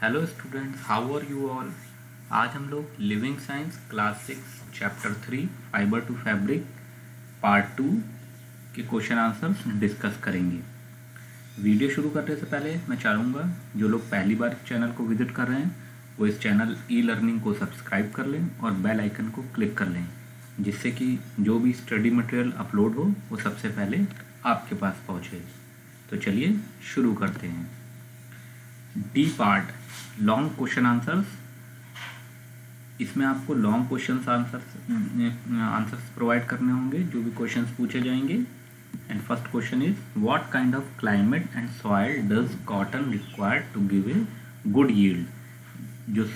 Hello students, how are you all. आज हम लोग living science class 6 chapter 3 fibre to fabric part 2 के question answers discuss करेंगे। Video शुरू करने से पहले मैं चाहूँगा जो लोग पहली बार चैनल को विजिट कर रहे हैं वो इस चैनल ई लर्निंग को सब्सक्राइब कर लें और बेल आइकन को क्लिक कर लें, जिससे कि जो भी स्टडी मटेरियल अपलोड हो वो सबसे पहले आपके पास पहुँचे। तो चलिए शुरू करते हैं। D part, long question answers. इसमें आपको लॉन्ग क्वेश्चन आंसर्स प्रोवाइड करने होंगे जो भी क्वेश्चंस पूछे जाएंगे। And first question is what kind of climate and soil does cotton require to give a good yield. जो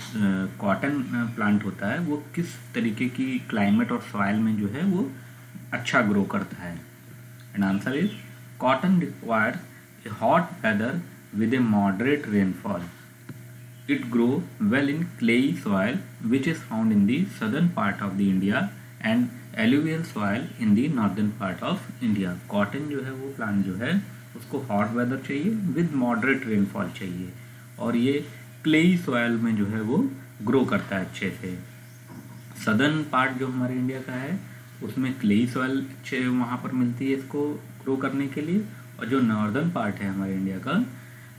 कॉटन प्लांट होता है वो किस तरीके की क्लाइमेट और सॉइल में जो है वो अच्छा ग्रो करता है। And answer is cotton requires a hot weather with a moderate rainfall. It grows well in clayey soil which is found in the southern part of the India and alluvial soil in the northern part of India. Cotton जो है वो plant जो है उसको hot weather चाहिए with moderate rainfall चाहिए और ये क्लेई सॉइल में जो है वो ग्रो करता है अच्छे से। सदर्न पार्ट जो हमारे इंडिया का है उसमें क्लेई सॉइल अच्छे वहाँ पर मिलती है इसको ग्रो करने के लिए, और जो नॉर्दर्न पार्ट है हमारे इंडिया का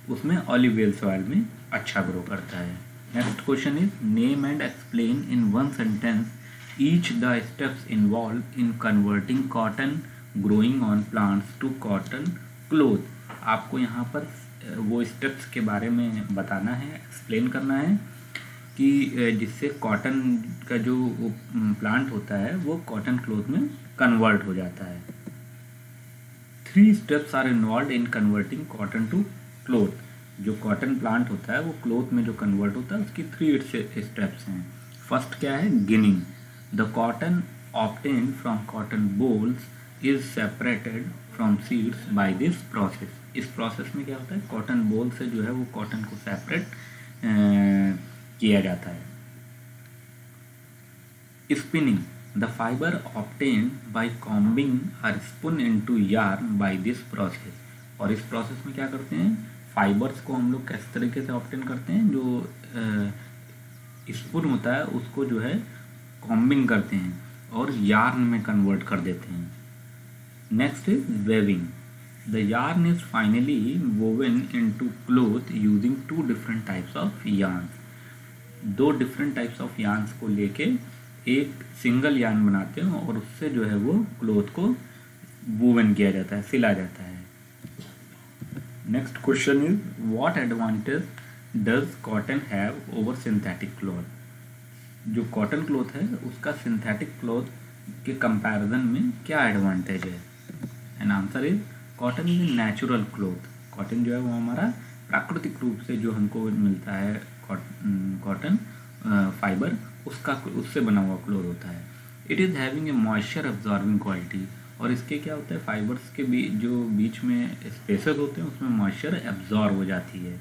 उसमें ऑलिवियल सॉइल में अच्छा ग्रो करता है। Next question is name and explain in one sentence each the steps involve in converting cotton growing on plants to cotton cloth. आपको यहाँ पर वो स्टेप्स के बारे में बताना है, एक्सप्लेन करना है कि जिससे कॉटन का जो प्लांट होता है वो कॉटन क्लोथ में कन्वर्ट हो जाता है। 3 steps are involve in converting cotton to cloth. जो कॉटन प्लांट होता है वो क्लोथ में जो कन्वर्ट होता है उसकी 3 स्टेप्स हैं। फर्स्ट क्या है, ginning. The cotton obtained from cotton bolls is separated from seeds by this process. इस प्रोसेस में क्या होता है, कॉटन बोल से जो है वो कॉटन को सेपरेट किया जाता है। Spinning, the fibre obtained by combing are spun into yarn by this process. और इस प्रोसेस में क्या करते हैं, फाइबर्स को हम लोग किस तरीके से ऑब्टेन करते हैं, जो स्पून होता है उसको जो है कॉम्बिंग करते हैं और यार्न में कन्वर्ट कर देते हैं। Next is weaving. The yarn is finally woven into cloth using 2 different types of yarn. 2 different types of yarns को लेके एक सिंगल यार्न बनाते हैं और उससे जो है वो क्लोथ को वोवन किया जाता है, सिला जाता है। Next question is what advantage does cotton have over synthetic cloth. जो कॉटन क्लॉथ है उसका सिंथेटिक क्लॉथ के कंपैरिजन में क्या एडवांटेज है। And answer is cotton is a natural cloth. Cotton जो है वो हमारा प्राकृतिक रूप से जो हमको मिलता है कॉटन फाइबर उससे बना हुआ क्लॉथ होता है। It is having a moisture absorbing quality. और इसके क्या होता है, फाइबर्स के जो बीच में स्पेसेस होते हैं उसमें मॉइस्चर एब्जॉर्ब हो जाती है।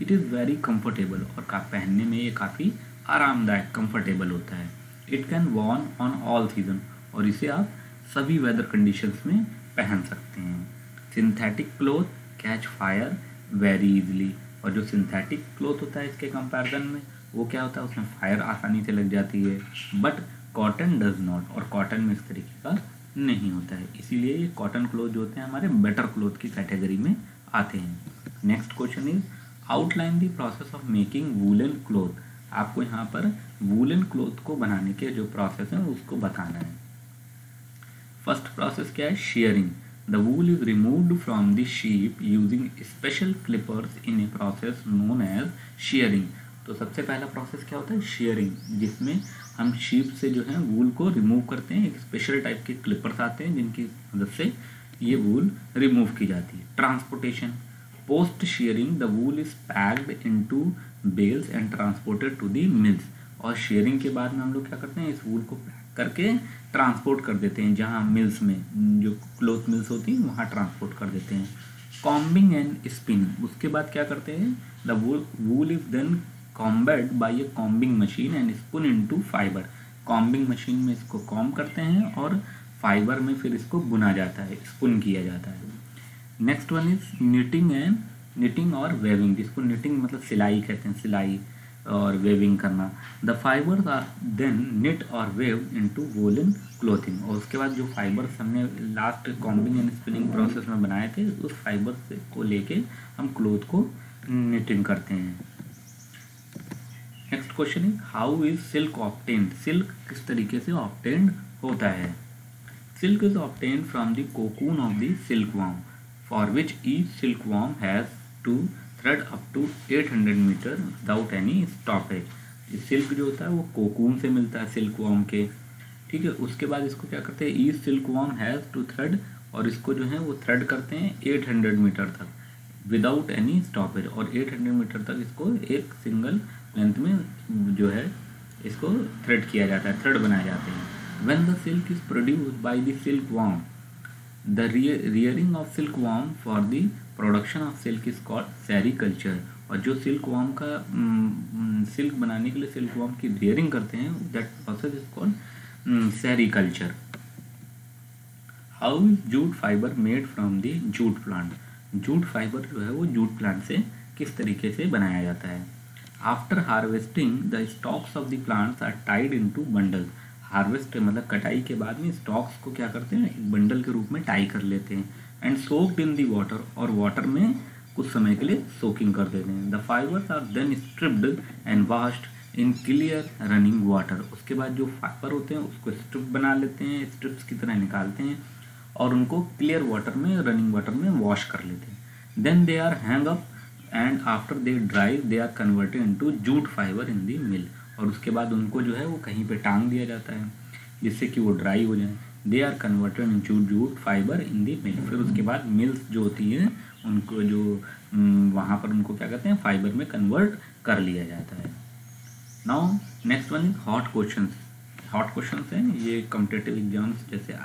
इट इज़ वेरी कंफर्टेबल और पहनने में ये काफ़ी आरामदायक कंफर्टेबल होता है। It can worn on all season, और इसे आप सभी वेदर कंडीशंस में पहन सकते हैं। Synthetic cloth catch fire very easily. और जो सिंथेटिक क्लॉथ होता है इसके कंपैरिजन में वो क्या होता है, उसमें फायर आसानी से लग जाती है, बट कॉटन डज नॉट। और कॉटन में इस तरीके का नहीं होता है, इसीलिए ये कॉटन क्लॉथ जो होते हैं हमारे बेटर क्लॉथ की कैटेगरी में आते हैं। Next question is outline the process of making woollen cloth. आपको यहाँ पर वूलन क्लॉथ को बनाने के जो प्रोसेस है उसको बताना है। फर्स्ट प्रोसेस क्या है, shearing. The wool is removed from the sheep using special clippers in a process known as shearing. तो सबसे पहला प्रोसेस क्या होता है, शेयरिंग, जिसमें हम शीप से जो है वूल को रिमूव करते हैं। एक स्पेशल टाइप के क्लिपर्स आते हैं जिनकी मदद से ये वूल रिमूव की जाती है। Transportation, post shearing the wool is packed into bales and transported to the mills. और शेयरिंग के बाद में हम लोग क्या करते हैं, इस वूल को पैक करके ट्रांसपोर्ट कर देते हैं, जहाँ मिल्स में जो क्लॉथ मिल्स होती हैं वहाँ ट्रांसपोर्ट कर देते हैं। कॉम्बिंग एंड स्पिनिंग, उसके बाद क्या करते हैं, the wool is then combed by a combing machine and spun into fibre. Combing machine में इसको कॉम्ब करते हैं और फाइबर में फिर इसको बुना जाता है, स्पून किया जाता है। Next one is knitting and knitting और वेविंग, जिसको निटिंग मतलब सिलाई कहते हैं, सिलाई और वेविंग करना। The fibres are then knit और वेव्ड इनटू वूलन क्लोथिंग, और उसके बाद जो फाइबर्स हमने last combing and spinning process में बनाए थे, उस फाइबर्स को लेके हम क्लोथ को निटिंग करते हैं। Next question is how is silk obtained, silk किस तरीके से ऑब्टेन्ड होता है। Silk is obtained from the cocoon of the silkworm for which each silkworm has to thread up to 800 metre without any stoppage. Silk जो होता है वो cocoon से मिलता है सिल्कवर्म के, ठीक है। उसके बाद इसको क्या करते हैं, each silkworm has to thread, और इसको जो है वो थ्रेड करते हैं 800 मीटर तक विदाउट एनी स्टॉपेज, और 800 मीटर तक इसको एक सिंगल लेंथ में जो है इसको थ्रेड किया जाता है, थ्रेड बनाए जाते हैं। When the silk is produced by the silkworm, the rearing of silkworm for the production of silk is called sericulture, और जो सिल्कवर्म का सिल्क बनाने के लिए सिल्कवर्म की रियरिंग करते हैं, that process is called sericulture. How is jute fibre made from the jute plant, jute fibre जो है वो जूट प्लांट से किस तरीके से बनाया जाता है। After harvesting the stalks of the plants are tied into bundles, harvest मतलब कटाई के बाद में स्टॉक्स को क्या करते हैं, एक बंडल के रूप में टाई कर लेते हैं, and soaked in the water, और वाटर में कुछ समय के लिए सोकिंग कर देते हैं। The fibres are then stripped and washed in clear running water, उसके बाद जो फाइबर होते हैं उसको स्ट्रिप बना लेते हैं, स्ट्रिप्स की तरह निकालते हैं और उनको क्लियर वाटर में, रनिंग वाटर में वॉश कर लेते हैं। Then they are hang up and after they dry they are converted into jute fibre in the mill, और उसके बाद उनको जो है वो कहीं पे टांग दिया जाता है जिससे कि वो ड्राई हो जाए। They are converted in jute fibre in the mill, फिर उसके बाद मिल्स जो होती है उनको जो वहाँ पर उनको क्या कहते हैं, फाइबर में कन्वर्ट कर लिया जाता है। Now next one is hot questions. Hot questions हैं ये कॉम्पिटिटिव एग्जाम्स जैसे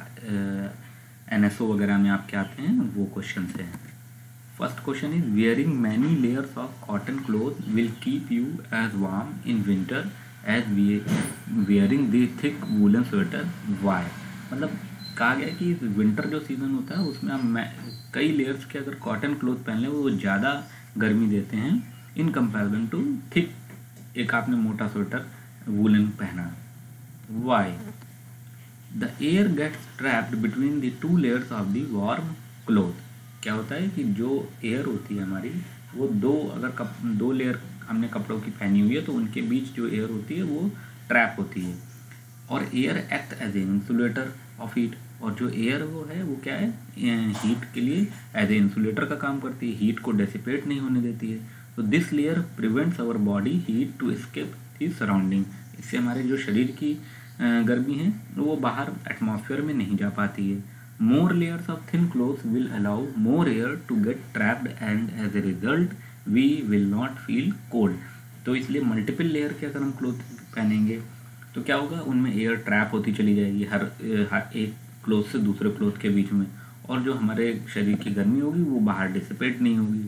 NSO वगैरह में आपके आते हैं वो क्वेश्चंस हैं। First question is wearing many layers of cotton cloth will keep you as warm in winter as wearing the thick woollen sweater, why, मतलब कहा गया कि विंटर जो सीज़न होता है उसमें आप कई लेयर्स के अगर कॉटन क्लोथ पहन लें वो ज़्यादा गर्मी देते हैं इन कंपैरिजन टू थिक, एक आपने मोटा स्वेटर वूलन पहना, why. The air gets trapped between the two layers of the warm cloth, क्या होता है कि जो एयर होती है हमारी वो दो लेयर हमने कपड़ों की पहनी हुई है तो उनके बीच जो एयर होती है वो ट्रैप होती है, और air act as a insulator of heat, और जो एयर वो है वो क्या है, हीट के लिए एज ए इंसुलेटर का काम करती है, हीट को डेसिपेट नहीं होने देती है। तो this layer prevents our body heat to escape the surrounding, इससे हमारे जो शरीर की गर्मी है वो बाहर एटमॉस्फेयर में नहीं जा पाती है। More layers of thin clothes will allow more air to get trapped and as a result we will not feel cold, तो इसलिए मल्टीपल लेयर के अगर हम क्लोथ पहनेंगे तो क्या होगा, उनमें एयर ट्रैप होती चली जाएगी हर एक क्लोथ से दूसरे क्लोथ के बीच में, और जो हमारे शरीर की गर्मी होगी वो बाहर डिसिपेट नहीं होगी,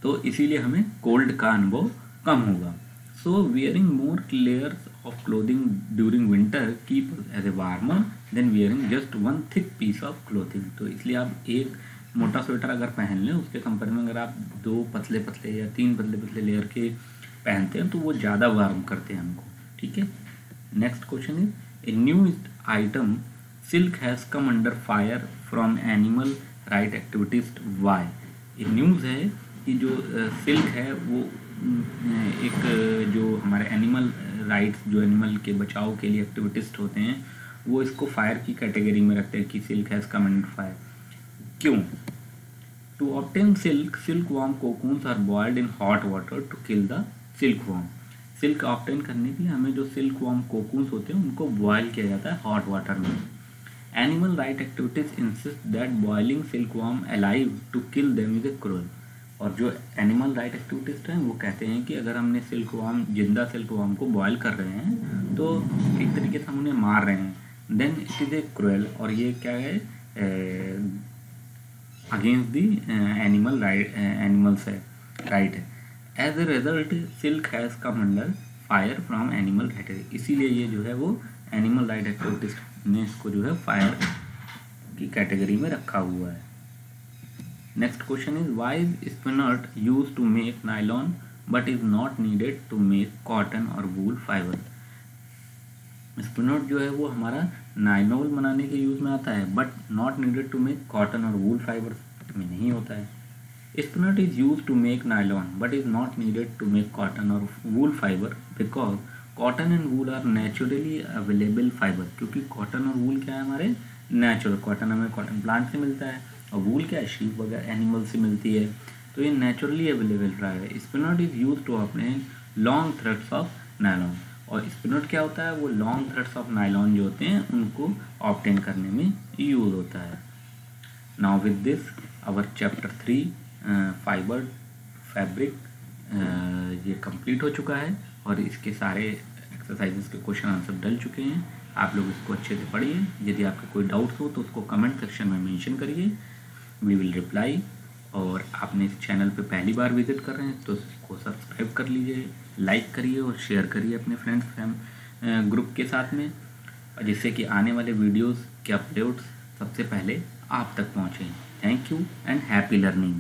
तो इसीलिए हमें कोल्ड का अनुभव कम होगा। So wearing more layers of clothing during winter keep as a warmer then wearing just one thick piece of clothing, तो इसलिए आप एक मोटा स्वेटर अगर पहन लें उसके कंपेयर में अगर आप 2 पतले पतले या 3 पतले पतले लेयर के पहनते हैं तो वो ज़्यादा वार्म करते हैं हमको, ठीक है। Next question is a new item silk has come under fire from animal right activists, why. ये न्यूज़ है कि जो सिल्क है वो एक जो हमारे एनिमल राइट्स, जो एनिमल के बचाव के लिए एक्टिविटिस्ट होते हैं वो इसको फायर की कैटेगरी में रखते हैं कि silk has come under fire. क्यों? To obtain silk, silk worm cocoons are boiled in hot water to kill the silk worm. Silk obtain करने के लिए हमें जो सिल्क वॉर्म कोकून्स होते हैं उनको बॉयल किया जाता है हॉट वाटर में। Animal right activities insist that boiling silk worm alive to kill them is a cruel, और जो एनिमल राइट एक्टिविटिस्ट हैं वो कहते हैं कि अगर हमने सिल्क वॉर्म, जिंदा सिल्क वॉर्म को बॉयल कर रहे हैं तो एक तरीके से हम उन्हें मार रहे हैं, then it is a cruel, और ये क्या है, against the animal right, animals है राइट है। As a result silk has come under fire from animal right, इसीलिए ये जो है वो एनिमल राइट एक्टिविटिस्ट ने इसको जो है फायर की कैटेगरी में रखा हुआ है। Next question is why is spinneret use to make nylon but is not needed to make cotton और वूल फाइबर। स्पिनट जो है वो हमारा नाइलॉन बनाने के यूज में आता है but not needed to make cotton और वूल फाइबर में नहीं होता है। Spinneret is use to make nylon but is not needed to make cotton और wool fibre because cotton and wool are naturally available fibre, क्योंकि cotton और wool क्या है हमारे नेचुरल, कॉटन हमें कॉटन प्लांट से मिलता है और वूल क्या है शीप वगैरह एनिमल से मिलती है, तो ये नेचुरली अवेलेबल रहा है। Spinneret is use to obtain long threads of nylon, और स्पिनट क्या होता है वो लॉन्ग थ्रेड्स ऑफ नायलॉन जो होते हैं उनको ऑब्टेन करने में यूज होता है। Now with this our chapter 3 fibre fabric ये कंप्लीट हो चुका है और इसके सारे एक्सरसाइजेस के क्वेश्चन आंसर डल चुके हैं। आप लोग इसको अच्छे से पढ़िए। यदि आपका कोई डाउट्स हो तो उसको कमेंट सेक्शन में मेंशन करिए, वी विल रिप्लाई। और आपने इस चैनल पे पहली बार विजिट कर रहे हैं तो इसको सब्सक्राइब कर लीजिए, लाइक करिए और शेयर करिए अपने फ्रेंड्स ग्रुप के साथ में, जिससे कि आने वाले वीडियोस के अपलोड्स सबसे पहले आप तक पहुँचें। Thank you and happy learning.